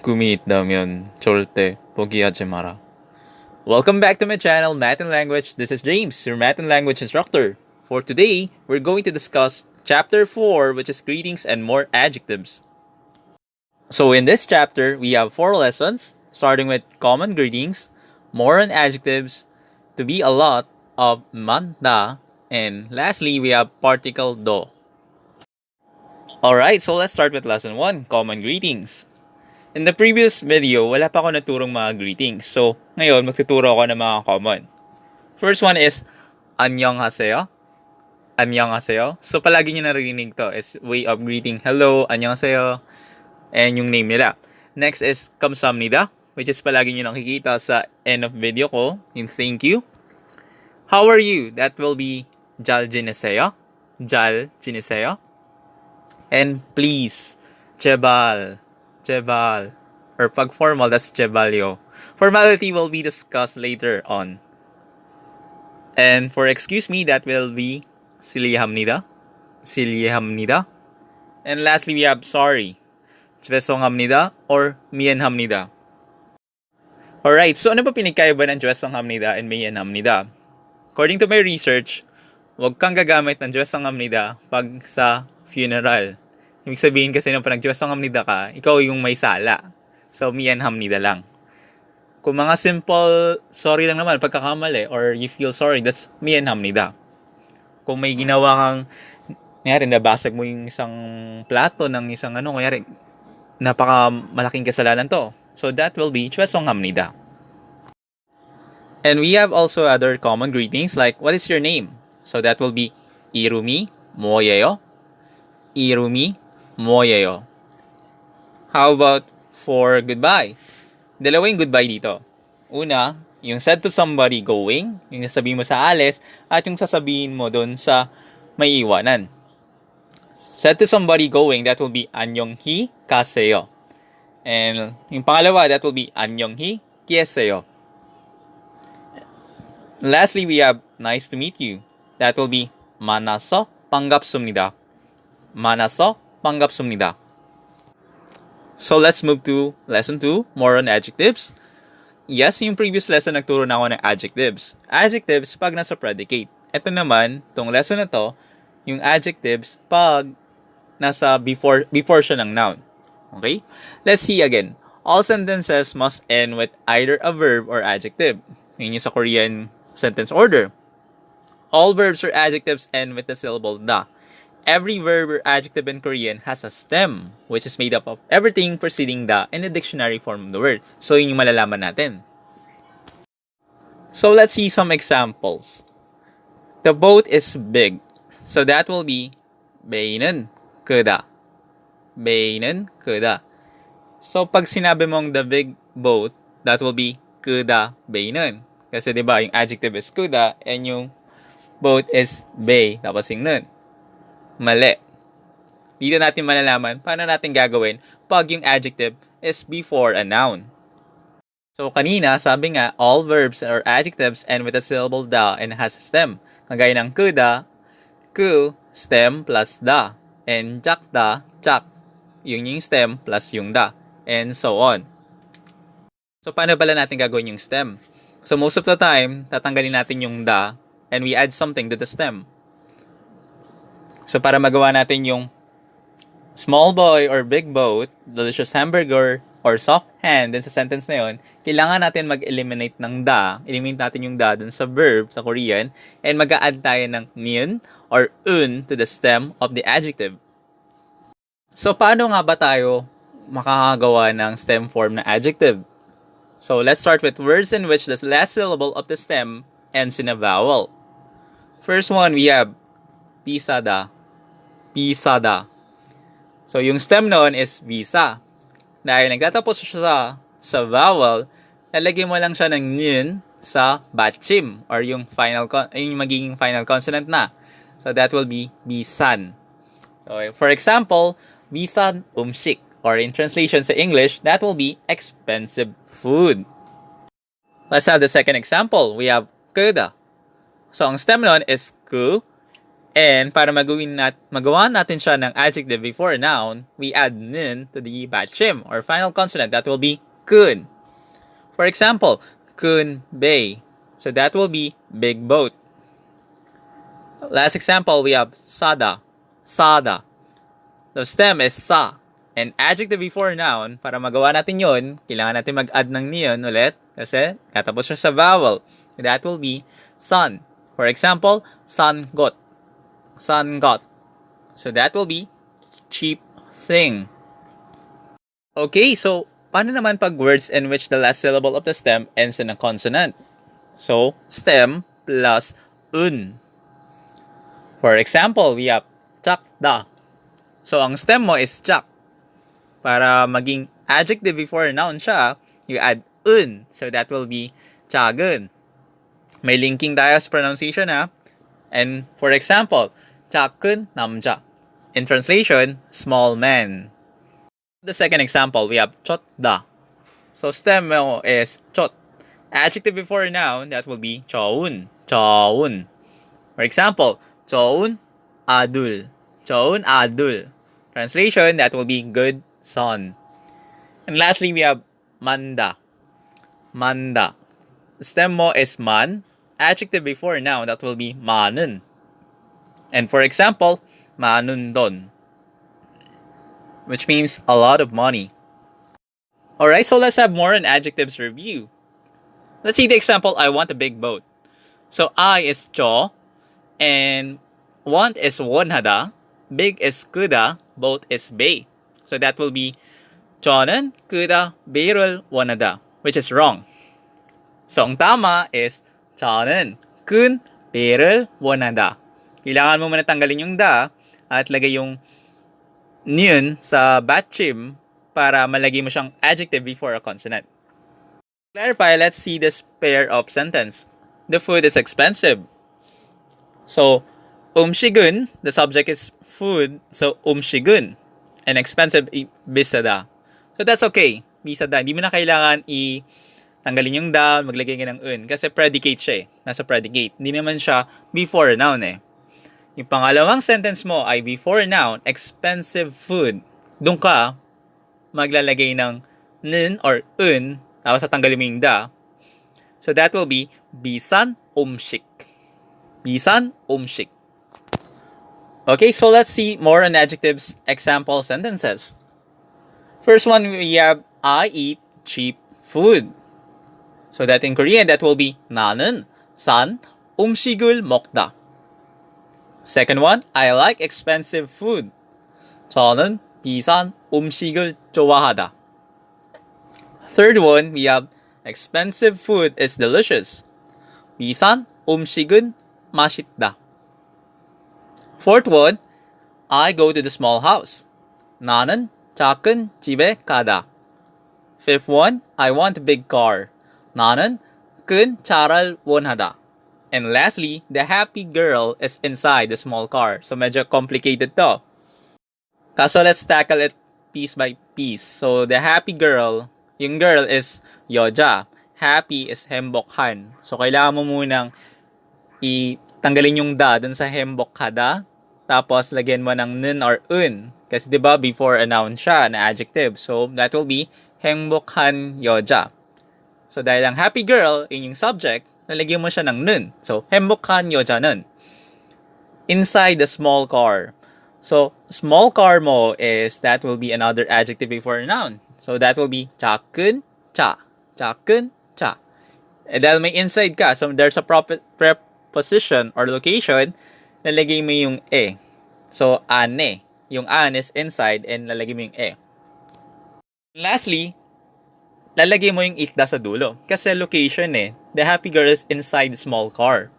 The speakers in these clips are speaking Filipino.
꿈이 있다면 절대 포기하지 마라. Welcome back to my channel, Math and Language. This is James, your Math and Language instructor. For today, we're going to discuss Chapter 4, which is Greetings and More Adjectives. So in this chapter, we have 4 lessons, starting with common greetings, more on adjectives, to be a lot of manda, and lastly, we have particle do. Alright, so let's start with lesson 1, common greetings. In the previous video, wala pa ako naturong mga greetings. So, ngayon, magtuturo ako ng mga common. First one is, annyeonghaseyo. Annyeonghaseyo. So, palagi nyo narinig to. It's way of greeting. Hello, annyeonghaseyo. And yung name nila. Next is, kamsahamnida, which is palagi nyo nakikita sa end of video ko. Yung thank you. How are you? That will be, 잘 지내세요. 잘 지내세요. And please, 제발. Jebal. Or pag formal, that's jebalyo. Formality will be discussed later on. And for excuse me, that will be silyehamnida. Silyehamnida. And lastly, we have sorry. 죄송합니다 or mienhamnida. Alright, so ano ba pinagkaiba ng 죄송합니다 and mienhamnida? According to my research, huwag kang gagamit ng 죄송합니다 pag sa funeral. Ibig sabihin kasi nung panag-죄송합니다 ka, ikaw yung may sala. So, mienhamnida lang. Kung mga simple, sorry lang naman, pagkakamali, or you feel sorry, that's mienhamnida. Kung may ginawa kang, nangyari, nabasag mo yung isang plato ng isang nangyari, napaka-malaking kasalanan to. So, that will be 죄송합니다. And we have also other common greetings like, what is your name? So, that will be 이름이 뭐예요? 이름이 뭐예요? How about for goodbye? Dalawa yung goodbye dito. Una, yung said to somebody going, yung sasabihin mo sa alis, at yung sasabihin mo doon sa may iwanan. Said to somebody going, that will be 안녕히 가세요. And yung pangalawa, that will be 안녕히 계세요. Lastly, we have nice to meet you. That will be 만나서 반갑습니다. 만나서 반갑습니다. So let's move to lesson 2, more on adjectives. Yes, yung previous lesson nagturo na ako ng adjectives. Adjectives pag nasa predicate. Ito naman, tong lesson na to, yung adjectives pag nasa before siya ng noun. Okay? Let's see again. All sentences must end with either a verb or adjective. Yun yung sa Korean sentence order. All verbs or adjectives end with the syllable da. Every verb or adjective in Korean has a stem, which is made up of everything preceding the in the dictionary form of the word. So, yun yung malalaman natin. So, let's see some examples. The boat is big. So, that will be 배는 크다. 배는 크다. So, pag sinabi mong the big boat, that will be 크다 배는. Kasi, di ba, yung adjective is 크다 and yung boat is 배, tapos yung nun. Mali. Dito natin malalaman paano natin gagawin pag yung adjective is before a noun. So, kanina, sabi nga, all verbs or adjectives end with a syllable da and has a stem. Kagaya ng kuda, ku, stem plus da. And jakda, jak. Yung stem plus yung da. And so on. So, paano pala natin gagawin yung stem? So, most of the time, tatanggalin natin yung da and we add something to the stem. So, para magawa natin yung small boy or big boat, delicious hamburger, or soft hand dun sa sentence na yun, kailangan natin mag-eliminate ng da. Eliminate natin yung da dun sa verb sa Korean and mag-a-add tayo ng niun or un to the stem of the adjective. So, paano nga ba tayo makakagawa ng stem form na adjective? So, let's start with words in which the last syllable of the stem ends in a vowel. First one, we have pisada. Pisada. So, yung stem noon is visa. Dahil nagtatapos siya sa vowel, lalagyan mo lang siya ng nin sa batchim or yung magiging final consonant na. So, that will be bisan. So, for example, bisan umshik or in translation sa English, that will be expensive food. Let's have the second example. We have kuda. So, ang stem noon is ku And para magawa natin siya ng adjective before a noun, we add 는 to the 받침 or final consonant. That will be 큰. For example, 큰 배. So that will be big boat. Last example, we have sada. Sada. The stem is sa. And adjective before noun, para magawa natin yun, kailangan natin mag-add ng niyon ulit kasi katapos siya sa vowel. That will be sun. For example, sun got. Sun got. So that will be cheap thing. Okay, so paano naman pag words in which the last syllable of the stem ends in a consonant? So, stem plus un. For example, we have 작다. So, ang stem mo is jak. Para maging adjective before noun siya, you add un. So, that will be 작은. May linking tayo sa pronunciation ha. And for example, 작은 남자. In translation, small man. The second example, we have 쳤다. So, stem mo is 쳤. Adjective before noun, that will be 좋은. 좋은. For example, 좋은 아들. 좋은 아들. Translation, that will be good son. And lastly, we have manda. Manda. Stem mo is man. Adjective before noun, that will be 많은. And for example, 많은 돈, which means a lot of money. Alright, so let's have more on adjectives review. Let's see the example, I want a big boat. So I is 저, and want is 원하다, big is 크다, boat is 배. So that will be 저는 크다 배를 원하다, which is wrong. So ang tama is 저는 큰 배를 원하다. Kailangan mo muna tanggalin yung da at lagay yung niyon sa 받침 para malagay mo siyang adjective before a consonant. To clarify, let's see this pair of sentence. The food is expensive. So, 음식은, the subject is food, so 음식은. And expensive, 비싸다. So that's okay, 비싸다. Hindi mo na kailangan tanggalin yung da, maglagay ka ng un. Kasi predicate siya eh. Nasa predicate. Hindi naman siya before a noun eh. Yung pangalawang sentence mo ay before noun, expensive food. Doon ka maglalagay ng 는 or un, tapos tatanggalin mo yung da. So that will be 비싼 음식. 비싼 음식. Okay, so let's see more on adjectives example sentences. First one, we have I eat cheap food. So that in Korean, that will be 나는 싼 음식을 먹다. Second one, I like expensive food. 저는 비싼 음식을 좋아하다. Third one, we have expensive food is delicious. 비싼 음식은 맛있다. Fourth one, I go to the small house. 나는 작은 집에 가다. Fifth one, I want a big car. 나는 큰 차를 원하다. And lastly, the happy girl is inside the small car. So medyo complicated to. Kaso let's tackle it piece by piece. So the happy girl, yung girl is 여자. Happy is 행복한. So kailangan mo munang tanggalin yung da dun sa 행복하다. Tapos lagyan mo ng 는 or un. Kasi 'di ba before a noun siya na adjective. So that will be 행복한 여자. So dahil ang happy girl yung subject, nalagyan mo siya ng 는. So 행복한 여자는 inside the small car. So small car mo is, that will be another adjective before a noun. So that will be 작은 차. 작은 차. And dahil may inside ka, so there's a preposition or location, nalagay mo yung e. So ane. Yung an is inside and lalagay mo yung e. Lastly, lalagay mo yung itda sa dulo. Kasi location eh. The happy girl is inside the small car.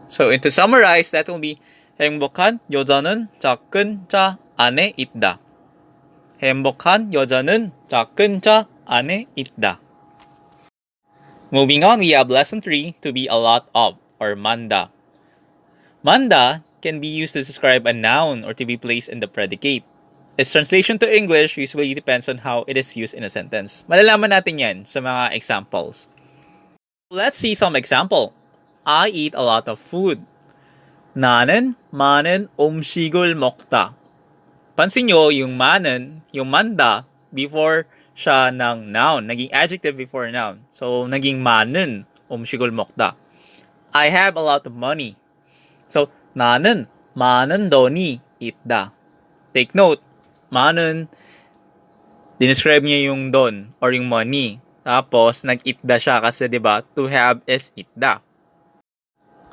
So, to summarize, that will be 행복한 여자는 작은 차 안에 있다. 행복한 여자는 작은 차 안에 있다. Moving on, we have lesson 3, to be a lot of, or manda. Manda can be used to describe a noun or to be placed in the predicate. Its translation to English usually depends on how it is used in a sentence. Malalaman natin yan sa mga examples. Let's see some example. I eat a lot of food. 나는 많은 음식을 먹다. Pansin nyo, yung 많은, yung manda, before siya ng noun. Naging adjective before noun. So, naging 많은 음식을 먹다. I have a lot of money. So, 나는 많은 돈이 있다. Take note, 많은, dinescribe niya yung don or yung money. Tapos, nag-itda siya kasi, diba, to have is itda.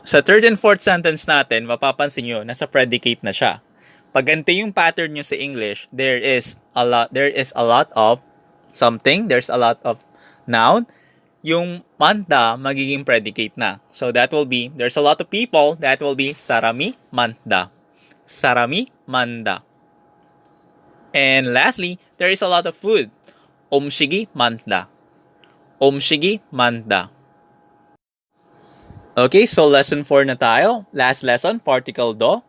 Sa third and fourth sentence natin, mapapansin nyo, nasa predicate na siya. Pag ganito yung pattern nyo sa English, there is a lot of something, there's a lot of noun. Yung manda, magiging predicate na. So, that will be, there's a lot of people, that will be sarami manda. Sarami manda. And lastly, there is a lot of food. 음식이 많다. 음식이 많다. Okay, so lesson 4 na tayo. Last lesson, particle do.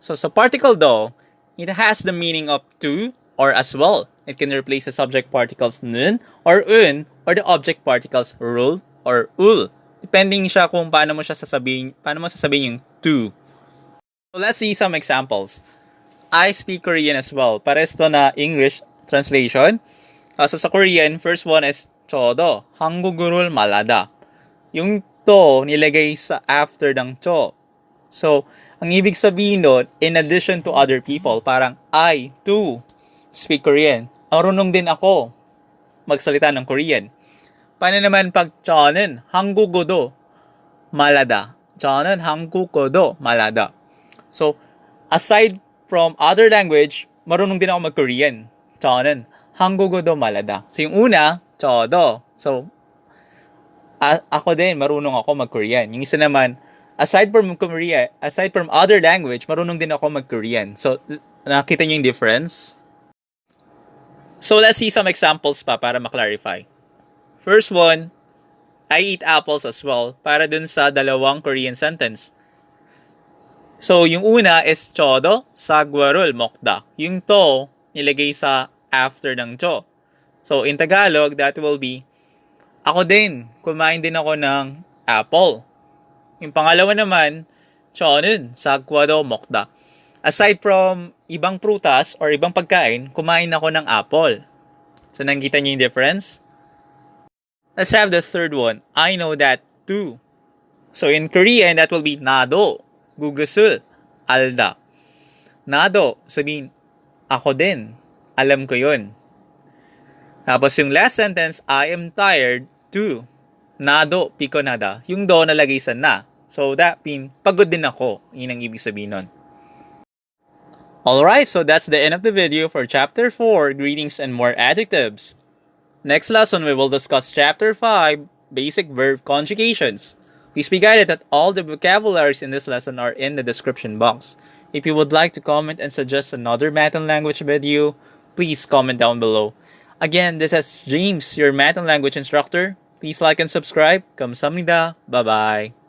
So, sa particle do, it has the meaning of to or as well. It can replace the subject particles nun or un or the object particles rul or ul. Depending siya kung paano mo sasabihin yung to. So, let's see some examples. I speak Korean as well. Pares to na English translation. So, sa Korean, first one is chodo. 한국어를 말하다. Yung to nilagay sa after ng cho. So, ang ibig sabihin nun, in addition to other people, parang I, too, speak Korean. Marunong din ako magsalita ng Korean. Paano naman pag 저는 한국어도 말하다. 저는 한국어도 말하다. So, aside from other language, marunong din ako mag-Korean. 저는 한국어도 말하다. So, yung una, 저도. So, ako din, marunong ako mag-Korean. Yung isa naman, aside from other language, marunong din ako mag-Korean. So, nakita niyo yung difference? So, let's see some examples pa para ma-clarify. First one, I eat apples as well para dun sa dalawang Korean sentence. So, yung una is chodo sagwarul mokda. Yung to, nilagay sa after ng cho. So, in Tagalog, that will be ako din, kumain din ako ng apple. Yung pangalawa naman, cho는 sagwado mokda. Aside from ibang prutas or ibang pagkain, kumain ako ng apple. So, nakikita niyo yung difference? Let's have the third one. I know that too. So, in Korean, that will be nado, gugusul, alda. Nado, sabihin, ako din. Alam ko yun. Tapos yung last sentence, I am tired too. Nado, piko nada. Yung do nalagay sa na. So that means, pagod din ako. Yun ang ibig sabihin nun. Alright, so that's the end of the video for Chapter 4, Greetings and More Adjectives. Next lesson, we will discuss Chapter 5, Basic Verb Conjugations. Please be guided that all the vocabularies in this lesson are in the description box. If you would like to comment and suggest another math and language video, please comment down below. Again, this is James, your math and language instructor. Please like and subscribe. 감사합니다. Bye-bye.